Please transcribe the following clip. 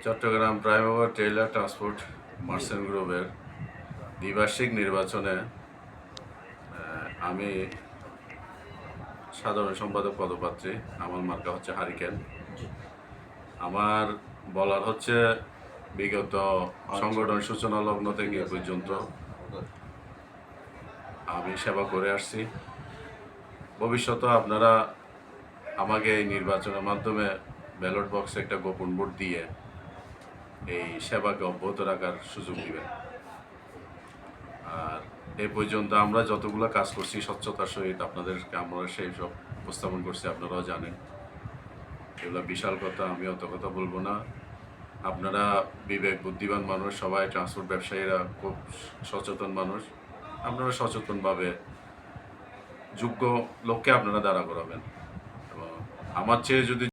Chittagong flyover trailer transport merchant গ্রুপের দ্বিবার্ষিক নির্বাচনে আমি সাধারণ সম্পাদক পদপ্রার্থী। আমার মার্কা হচ্ছে হারিকেন। আমার বলার হচ্ছে বিগত সংগঠন সূচনা লগ্ন থেকে এ পর্যন্ত আমি সেবা করে আসছি। ভবিষ্যতে আপনারা আমাকে এই নির্বাচনের মাধ্যমে ব্যালট বক্সে একটা গোপন ভোট দিয়ে এই সেবাকে অব্যাহত রাখার সুযোগ দিবেন। আর এ পর্যন্ত আমরা যতগুলো কাজ করছি স্বচ্ছতার সহিত আপনাদেরকে আমরা সেই সব উপস্থাপন করছি, আপনারাও জানেন। এগুলো বিশাল কথা, আমি অত কথা বলবো না। আপনারা বিবেক বুদ্ধিমান মানুষ, সবাই ট্রান্সপোর্ট ব্যবসায়ীরা খুব সচেতন মানুষ। আপনারা সচেতনভাবে যোগ্য লোককে আপনারা দাঁড়া করাবেন। এবং আমার চেয়ে যদি